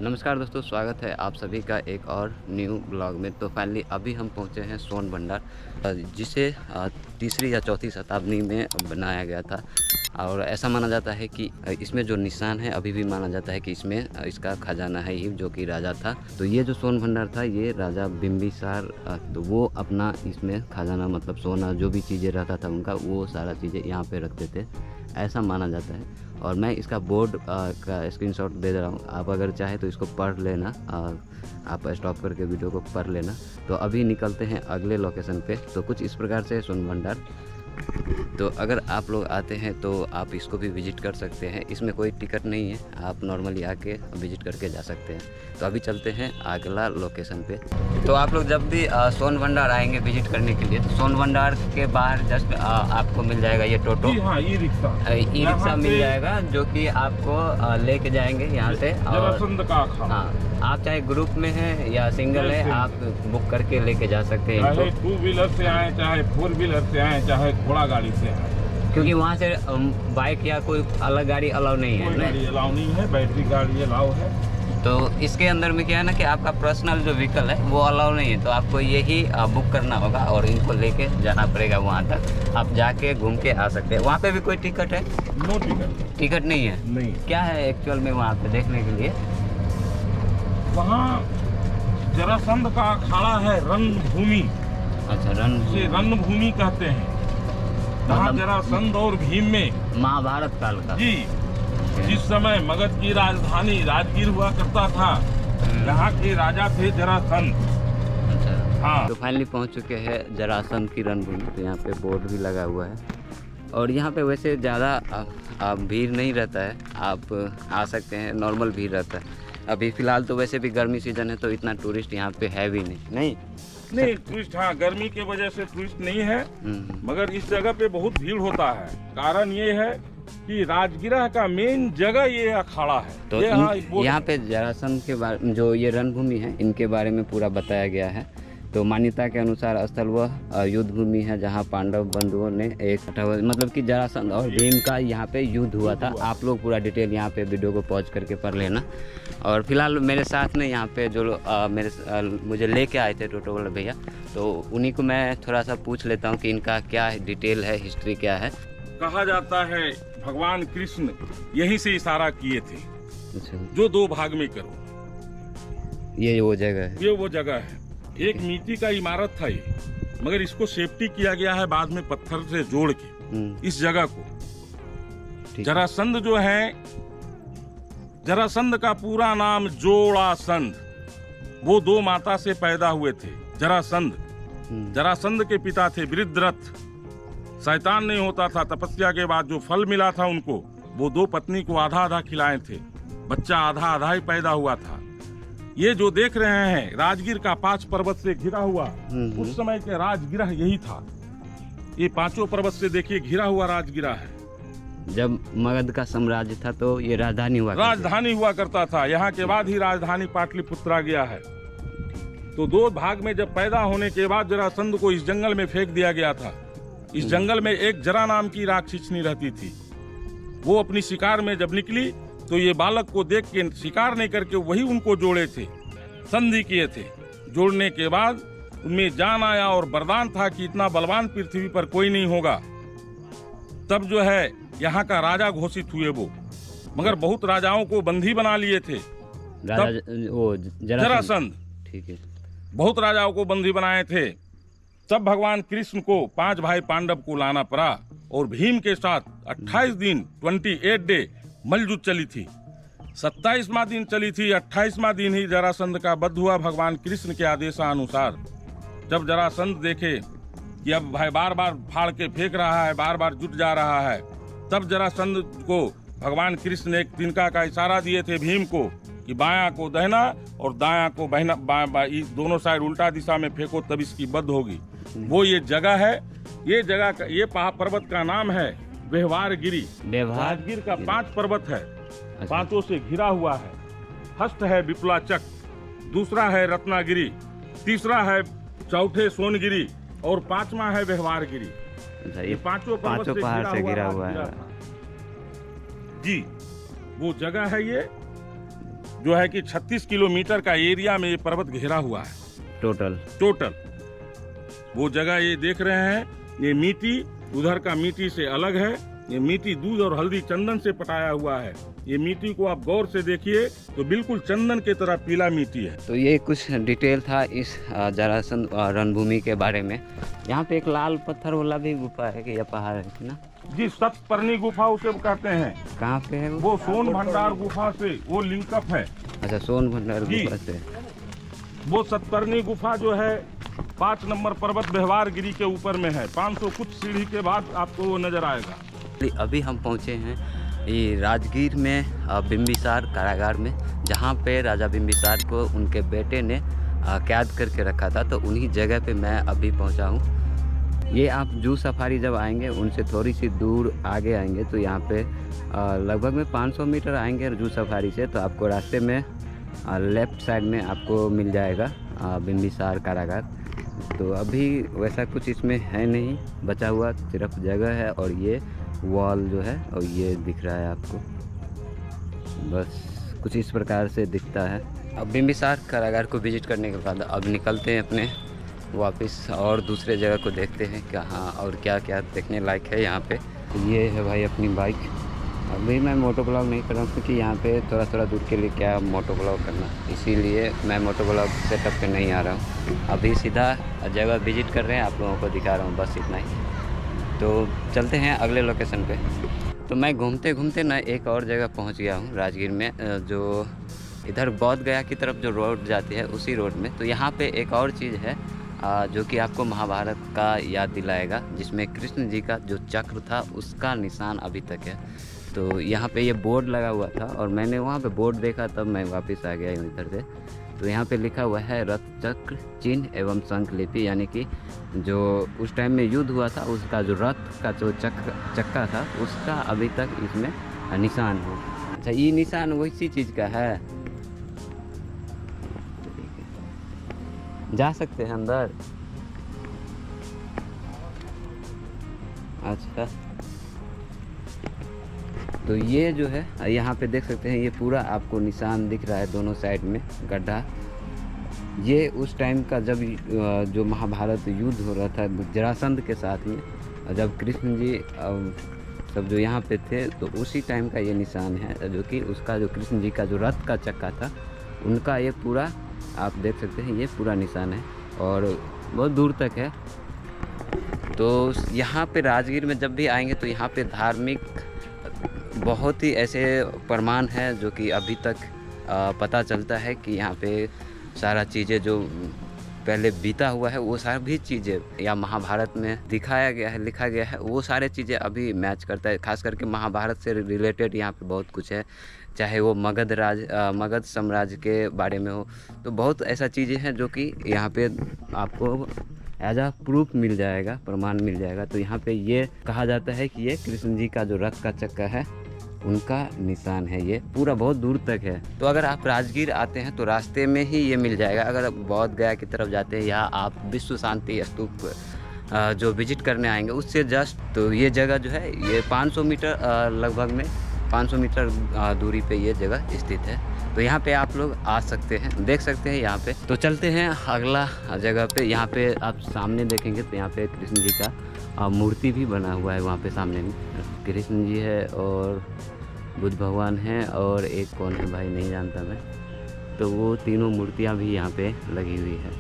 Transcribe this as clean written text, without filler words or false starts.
नमस्कार दोस्तों, स्वागत है आप सभी का एक और न्यू ब्लॉग में। तो फाइनली अभी हम पहुंचे हैं सोन भंडार, जिसे तीसरी या चौथी शताब्दी में बनाया गया था। और ऐसा माना जाता है कि इसमें जो निशान है अभी भी माना जाता है कि इसमें इसका खजाना है ही, जो कि राजा था। तो ये जो सोन भंडार था ये राजा बिंबिसार, तो वो अपना इसमें खजाना मतलब सोना जो भी चीज़ें रहता था उनका, वो सारा चीज़ें यहाँ पे रखते थे, ऐसा माना जाता है। और मैं इसका बोर्ड का स्क्रीनशॉट दे रहा हूँ, आप अगर चाहे तो इसको पढ़ लेना, आप स्टॉप करके वीडियो को पढ़ लेना। तो अभी निकलते हैं अगले लोकेशन पे। तो कुछ इस प्रकार से सोन भंडार। तो अगर आप लोग आते हैं तो आप इसको भी विज़िट कर सकते हैं, इसमें कोई टिकट नहीं है, आप नॉर्मली आके विज़िट करके जा सकते हैं। तो अभी चलते हैं अगला लोकेशन पे। तो आप लोग जब भी सोन भंडार आएंगे विज़िट करने के लिए, तो सोन भंडार के बाहर जस्ट आपको मिल जाएगा ये टोटो, ई रिक्शा मिल जाएगा, जो कि आपको लेके जाएंगे यहाँ से। और हाँ, आप चाहे ग्रुप में हैं या सिंगल है, आप बुक करके लेके जा सकते हैं चाहे इनको। 2 व्हीलर से आए, चाहे 4 व्हीलर से आए, चाहे घोड़ा गाड़ी से आए, क्योंकि वहाँ से बाइक या कोई अलग गाड़ी अलाउ नहीं है। कोई गाड़ी अलाउ नहीं है, बैटरी गाड़ी अलाउ है। तो इसके अंदर में क्या है ना कि आपका पर्सनल जो व्हीकल है वो अलाउ नहीं है, तो आपको यही बुक करना होगा और इनको लेके जाना पड़ेगा वहाँ तक। आप जाके घूम के आ सकते हैं। वहाँ पे भी कोई टिकट है? No ticket. टिकट नहीं है? नहीं। क्या है एक्चुअल में वहाँ पे देखने के लिए? वहाँ जरासंध का अखाड़ा है, रणभूमि। अच्छा, रणभूमि कहते हैं। वहाँ जरासंध और भीम में महाभारत काल का जी, जिस समय मगध की राजधानी राजगीर हुआ करता था, यहाँ के राजा थे जरासंध। अच्छा हाँ। तो फाइनली पहुँच चुके हैं जरासंध की रणभूमि। तो यहाँ पे बोर्ड भी लगा हुआ है और यहाँ पे वैसे ज़्यादा भीड़ नहीं रहता है, आप आ सकते हैं, नॉर्मल भीड़ रहता है। अभी फ़िलहाल तो वैसे भी गर्मी सीजन है, तो इतना टूरिस्ट यहाँ पे है भी नहीं। टूरिस्ट, हाँ, गर्मी के वजह से टूरिस्ट नहीं है, मगर इस जगह पे बहुत भीड़ होता है। कारण ये है कि राजगिरह का मेन जगह ये अखाड़ा है। तो यहाँ पे जरासंध के बारे, जो ये रणभूमि है, इनके बारे में पूरा बताया गया है। तो मान्यता के अनुसार स्थल वह युद्ध भूमि है जहाँ पांडव बंधुओं ने मतलब कि जरासंध और भीम का यहाँ पे युद्ध हुआ था। आप लोग पूरा डिटेल यहाँ पे वीडियो को पॉज करके पढ़ लेना। और फिलहाल मेरे साथ में यहाँ पे जो मुझे लेके आए थे टोटो वाले भैया, तो उन्हीं को मैं थोड़ा सा पूछ लेता हूँ कि इनका क्या डिटेल है, हिस्ट्री क्या है। कहा जाता है भगवान कृष्ण यहीं से इशारा किए थे। अच्छा, जो 2 भाग में करो, ये वो जगह है? ये वो जगह है। एक मिट्टी का इमारत था ये, मगर इसको सेफ्टी किया गया है बाद में पत्थर से जोड़ के इस जगह को। जरासंध जो है, जरासंध का पूरा नाम जोड़ासंध, वो 2 माता से पैदा हुए थे। जरासंध के पिता थे वृद्धरथ, शैतान नहीं होता था। तपस्या के बाद जो फल मिला था उनको, वो 2 पत्नी को आधा आधा खिलाए थे, बच्चा आधा आधा ही पैदा हुआ था। ये जो देख रहे हैं राजगीर का 5 पर्वत से घिरा हुआ, उस समय के राजगिरह यही था। ये 5 पर्वत से देखिए घिरा हुआ राजगिरह है। जब मगध का साम्राज्य था तो ये राजधानी हुआ करता था। यहाँ के बाद ही राजधानी पाटलिपुत्रा गया है। तो 2 भाग में जब पैदा होने के बाद जरासंध को इस जंगल में फेंक दिया गया था। इस जंगल में एक जरा नाम की राक्षसनी रहती थी। वो अपनी शिकार में जब निकली तो ये बालक को देख के शिकार नहीं करके वही उनको जोड़े थे, संधि किए थे। जोड़ने के बाद उनमें जान आया और वरदान था कि इतना बलवान पृथ्वी पर कोई नहीं होगा। तब जो है यहाँ का राजा घोषित हुए वो, मगर बहुत राजाओं को बंदी बना लिए थे जरासंध। ठीक है, बहुत राजाओं को बंदी बनाए थे। तब भगवान कृष्ण को 5 भाई पांडव को लाना पड़ा और भीम के साथ 28 दिन 28 डे मल्लयुद्ध चली थी। 27वां दिन चली थी, 28वां दिन ही जरासंध का वध हुआ भगवान कृष्ण के आदेशानुसार। जब जरासंध देखे कि अब भाई बार बार फाड़ के फेंक रहा है, बार बार जुट जा रहा है, तब जरासंध को भगवान कृष्ण ने एक तिनका का इशारा दिए थे भीम को कि बायां को दहना और दायां को बहना, दोनों साइड उल्टा दिशा में फेंको, तब इसकी वध होगी। वो ये जगह है, ये जगह, ये पर्वत का नाम है व्यवहारगिरी। राजगीर का 5 पर्वत है, 5 से घिरा हुआ है। हस्त है विपुलाचक, दूसरा है रत्नागिरी, तीसरा है चौथे सोनगिरी और 5वां है व्यवहारगिरी। ये 5 पहाड़ से घिरा हुआ है जी। वो जगह है ये। जो है कि 36 किलोमीटर का एरिया में ये पर्वत घेरा हुआ है टोटल। वो जगह ये देख रहे हैं, ये मिट्टी उधर का मिट्टी से अलग है। ये मिट्टी दूध और हल्दी चंदन से पटाया हुआ है। ये मिट्टी को आप गौर से देखिए तो बिल्कुल चंदन की तरह पीला मिट्टी है। तो ये कुछ डिटेल था इस जरासंध रणभूमि के बारे में। यहाँ पे एक लाल पत्थर वाला भी गुफा है कि यह पहाड़ है ना जी, सतपर्णी गुफा उसे कहते हैं। कहाँ पे है वो सोन भंडार गुफा से वो लिंकअप है। अच्छा, सोन भंडार गुफा से। वो सतपर्णी गुफा जो है 5 नंबर पर्वत व्यवहार गिरी के ऊपर में है। 500 कुछ सीढ़ी के बाद आपको वो नजर आएगा। अभी हम पहुँचे हैं ये राजगीर में बिंबिसार कारागार में, जहाँ पे राजा बिंबिसार को उनके बेटे ने कैद करके रखा था। तो उन्हीं जगह पे मैं अभी पहुँचा हूँ। ये आप जू सफारी जब आएंगे उनसे थोड़ी सी दूर आगे आएंगे तो यहाँ पे लगभग में 500 मीटर आएंगे जू सफारी से, तो आपको रास्ते में लेफ़्ट साइड में आपको मिल जाएगा बिंबिसार कारागार। तो अभी वैसा कुछ इसमें है नहीं बचा हुआ, सिर्फ जगह है और ये वॉल जो है और ये दिख रहा है आपको, बस कुछ इस प्रकार से दिखता है। अब बिंबिसार कारागार को विजिट करने के बाद अब निकलते हैं अपने वापस और दूसरे जगह को देखते हैं कहाँ और क्या क्या देखने लायक है यहाँ पे। ये है भाई अपनी बाइक। अभी मैं मोटो ब्लॉग नहीं कर रहा हूँ क्योंकि यहाँ पे थोड़ा दूर के लिए क्या मोटो ब्लॉग करना, इसीलिए मैं मोटो ब्लॉग सेटअप पे नहीं आ रहा हूँ। अभी सीधा जगह विजिट कर रहे हैं, आप लोगों को दिखा रहा हूँ, बस इतना ही। तो चलते हैं अगले लोकेशन पे। तो मैं घूमते घूमते ना एक और जगह पहुँच गया हूँ राजगीर में, जो इधर बौद्ध गया की तरफ जो रोड जाती है उसी रोड में। तो यहाँ पे एक और चीज़ है जो कि आपको महाभारत का याद दिलाएगा, जिसमें कृष्ण जी का जो चक्र था उसका निशान अभी तक है। तो यहाँ पे ये बोर्ड लगा हुआ था और मैंने वहाँ पे बोर्ड देखा तब मैं वापस आ गया इधर से। तो यहाँ पे लिखा हुआ है रथ चक्र चिन्ह एवं शंख लिपि, यानी कि जो उस टाइम में युद्ध हुआ था उसका जो रथ का जो चक्का था उसका अभी तक इसमें निशान है। अच्छा, ये निशान वैसी चीज़ का है। जा सकते हैं अंदर? अच्छा, तो ये जो है यहाँ पे देख सकते हैं, ये पूरा आपको निशान दिख रहा है दोनों साइड में गड्ढा। ये उस टाइम का जब जो महाभारत युद्ध हो रहा था जरासंध के साथ में, जब कृष्ण जी सब जो यहाँ पे थे, तो उसी टाइम का ये निशान है, जो कि उसका जो कृष्ण जी का जो रथ का चक्का था उनका ये पूरा आप देख सकते हैं, ये पूरा निशान है और बहुत दूर तक है। तो यहाँ पे राजगीर में जब भी आएंगे तो यहाँ पे धार्मिक बहुत ही ऐसे प्रमाण है जो कि अभी तक पता चलता है कि यहाँ पे सारा चीज़ें जो पहले बीता हुआ है वो सारी भी चीज़ें या महाभारत में दिखाया गया है, लिखा गया है, वो सारे चीज़ें अभी मैच करता है। खास करके महाभारत से रिलेटेड यहाँ पे बहुत कुछ है, चाहे वो मगध साम्राज्य के बारे में हो। तो बहुत ऐसा चीज़ें हैं जो कि यहाँ पे आपको एज आ प्रूफ मिल जाएगा, प्रमाण मिल जाएगा। तो यहाँ पे ये कहा जाता है कि ये कृष्ण जी का जो रथ का चक्का है उनका निशान है, ये पूरा बहुत दूर तक है। तो अगर आप राजगीर आते हैं तो रास्ते में ही ये मिल जाएगा। अगर आप बौद्ध गया की तरफ जाते हैं या आप विश्व शांति स्तूप जो विजिट करने आएंगे उससे जस्ट, तो ये जगह जो है ये 500 मीटर लगभग में 500 मीटर दूरी पे ये जगह स्थित है। तो यहाँ पे आप लोग आ सकते हैं, देख सकते हैं यहाँ पे। तो चलते हैं अगला जगह पे। यहाँ पे आप सामने देखेंगे तो यहाँ पे कृष्ण जी का मूर्ति भी बना हुआ है। वहाँ पे सामने में कृष्ण जी है और बुद्ध भगवान है और एक कौन है भाई नहीं जानता मैं। तो वो तीनों मूर्तियाँ भी यहाँ पे लगी हुई है।